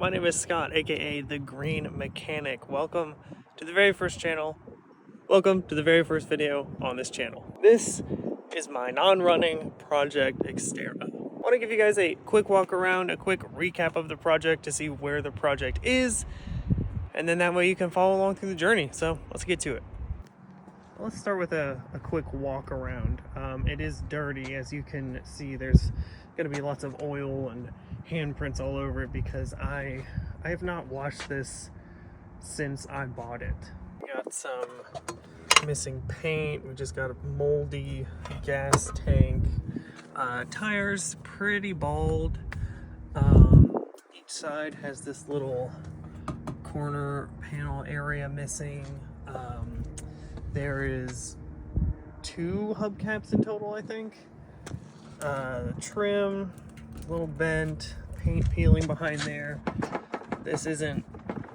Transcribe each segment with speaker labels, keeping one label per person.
Speaker 1: My name is Scott, aka The Green Mechanic. Welcome to the very first channel. Welcome to the very first video on this channel. This is my non-running project Xterra. I want to give you guys a quick walk around, a quick recap of the project to see where the project is, and then that way you can follow along through the journey. So let's get to it. Let's start with a quick walk around. It is dirty, as you can see. There's going to be lots of oil and handprints all over it because I have not washed this since I bought it. We got some missing paint. We just got a moldy gas tank. Tires pretty bald. Each side has this little corner panel area missing. There is 2 hubcaps in total, I think. Trim, a little bent, paint peeling behind there. This isn't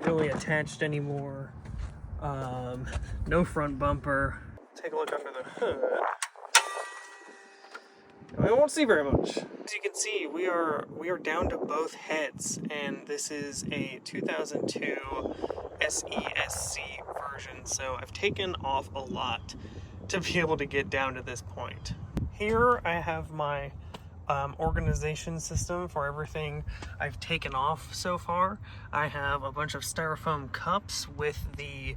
Speaker 1: really attached anymore. No front bumper. Take a look under the hood. I won't see very much. As you can see, we are down to both heads, and this is a 2002 SESC version, so I've taken off a lot to be able to get down to this point. Here I have my organization system for everything I've taken off so far. I have a bunch of styrofoam cups with the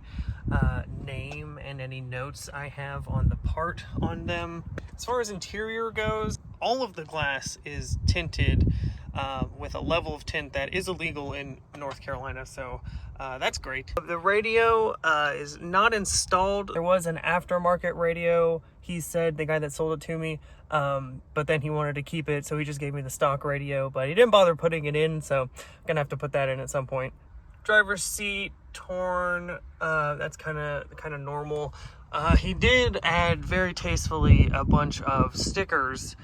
Speaker 1: name and any notes I have on the part on them. As far as interior goes, all of the glass is tinted with a level of tint that is illegal in North Carolina, so that's great. The radio is not installed. There was an aftermarket radio, he said, the guy that sold it to me, but then he wanted to keep it, so he just gave me the stock radio, but he didn't bother putting it in, so I'm gonna have to put that in at some point. Driver's seat torn, that's kind of normal. He did add very tastefully a bunch of stickers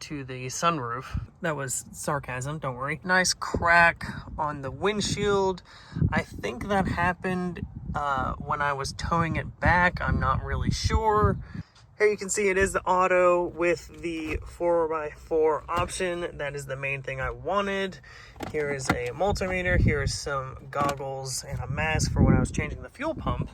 Speaker 1: to the sunroof. That was sarcasm, don't worry. Nice crack on the windshield. I think that happened when I was towing it back. I'm not really sure. Here you can see it is the auto with the 4x4 option. That is the main thing I wanted. Here is a multimeter. Here is some goggles and a mask for when I was changing the fuel pump.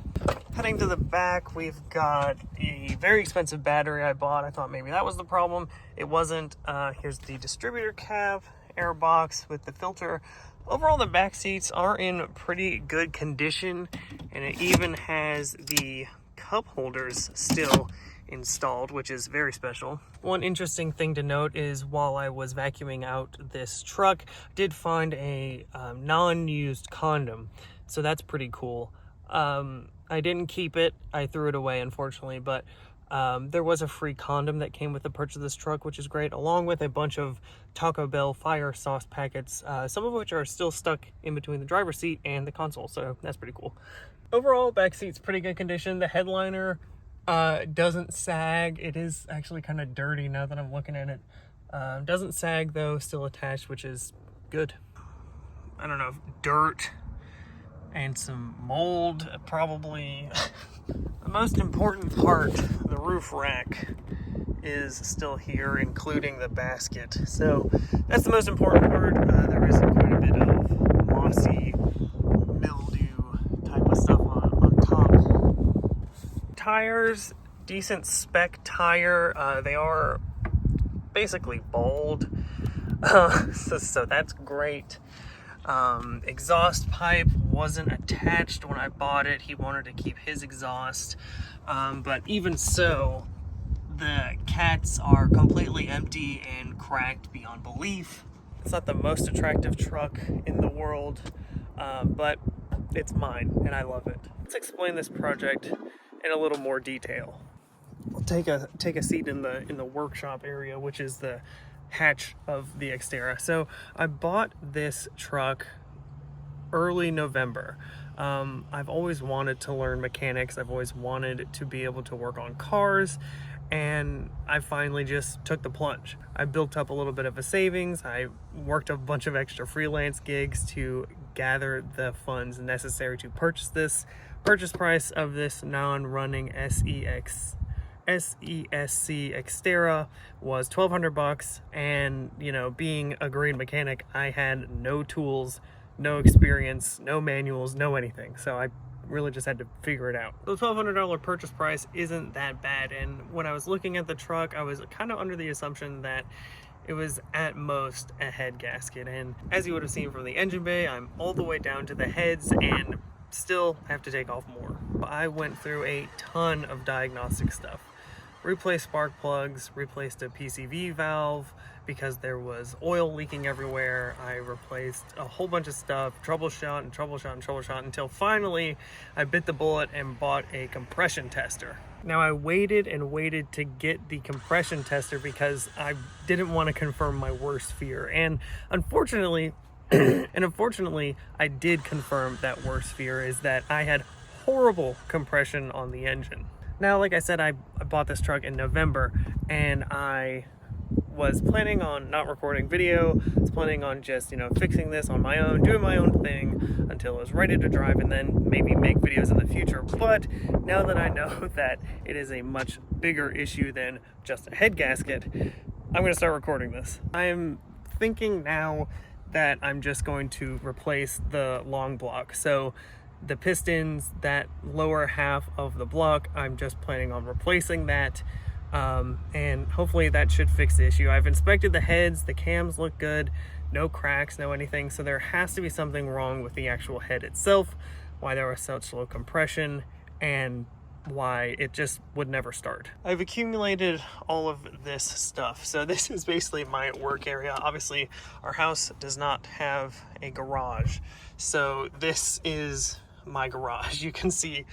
Speaker 1: Heading to the back, we've got a very expensive battery I bought. I thought maybe that was the problem. It wasn't. Here's the distributor cap, air box with the filter. Overall, the back seats are in pretty good condition, and it even has the cup holders still installed, which is very special. One interesting thing to note is while I was vacuuming out this truck, I did find a non-used condom, so that's pretty cool. I didn't keep it. I threw it away, unfortunately, but there was a free condom that came with the purchase of this truck, which is great, along with a bunch of Taco Bell fire sauce packets, some of which are still stuck in between the driver's seat and the console, so that's pretty cool. Overall, back seat's pretty good condition. The headliner doesn't sag. It is actually kind of dirty now that I'm looking at it. Doesn't sag though, still attached, which is good. I don't know, dirt and some mold, probably. The most important part, the roof rack, is still here, including the basket. So that's the most important part. There is quite a bit of mossy mildew type of stuff on top. Tires, decent spec tire. They are basically bald, so that's great. Exhaust pipe wasn't attached when I bought it. He wanted to keep his exhaust, but even so, the cats are completely empty and cracked beyond belief. It's not the most attractive truck in the world, but it's mine and I love it. Let's explain this project in a little more detail. I'll take a seat in the workshop area, which is the hatch of the Xterra. So I bought this truck early November. I've always wanted to learn mechanics. I've always wanted to be able to work on cars, and I finally just took the plunge. I built up a little bit of a savings. I worked a bunch of extra freelance gigs to gather the funds necessary to purchase this. Purchase price of this non-running SESC Xterra was $1,200 bucks, and you know, being a green mechanic, I had no tools, no experience, no manuals, no anything. So I really just had to figure it out. The $1,200 purchase price isn't that bad, and when I was looking at the truck, I was kind of under the assumption that it was at most a head gasket, and as you would have seen from the engine bay, I'm all the way down to the heads and still have to take off more. I went through a ton of diagnostic stuff. Replaced spark plugs, replaced a PCV valve because there was oil leaking everywhere. I replaced a whole bunch of stuff, troubleshot until finally I bit the bullet and bought a compression tester. Now I waited and waited to get the compression tester because I didn't want to confirm my worst fear. And unfortunately, I did confirm that worst fear is that I had horrible compression on the engine. Now, like I said, I bought this truck in November, and I was planning on not recording video. I was planning on just, fixing this on my own, doing my own thing until it was ready to drive, and then maybe make videos in the future. But now that I know that it is a much bigger issue than just a head gasket, I'm going to start recording this. I'm thinking now that I'm just going to replace the long block. So the pistons, that lower half of the block, I'm just planning on replacing that, and hopefully that should fix the issue. I've inspected the heads, the cams look good, no cracks, no anything, so there has to be something wrong with the actual head itself, why there was such low compression, and why it just would never start. I've accumulated all of this stuff. So this is basically my work area. Obviously, our house does not have a garage, so this is my garage. You can see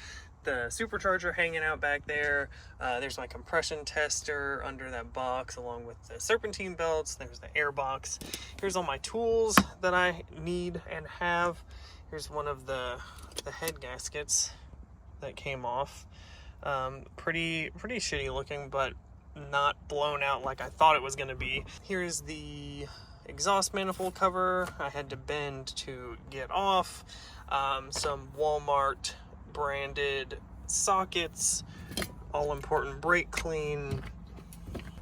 Speaker 1: the supercharger hanging out back there. There's my compression tester under that box along with the serpentine belts. There's the air box. Here's all my tools that I need and have. Here's one of the head gaskets that came off. Pretty shitty looking, but not blown out like I thought it was going to be. Here's the exhaust manifold cover I had to bend to get off. Some Walmart branded sockets, all important brake clean.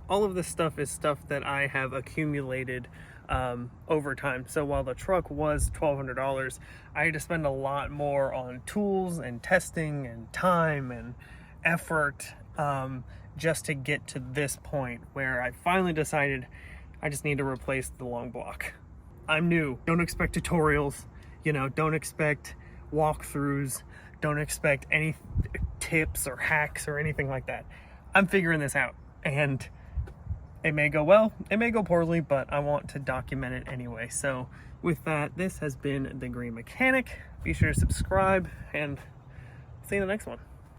Speaker 1: All of this stuff is stuff that I have accumulated over time. So while the truck was $1,200, I had to spend a lot more on tools and testing and time and effort just to get to this point where I finally decided I just need to replace the long block. I'm new. Don't expect tutorials, don't expect walkthroughs, don't expect any tips or hacks or anything like that. I'm figuring this out, and it may go well, it may go poorly, but I want to document it anyway. So with that, this has been The Green Mechanic. Be sure to subscribe, and see you in the next one.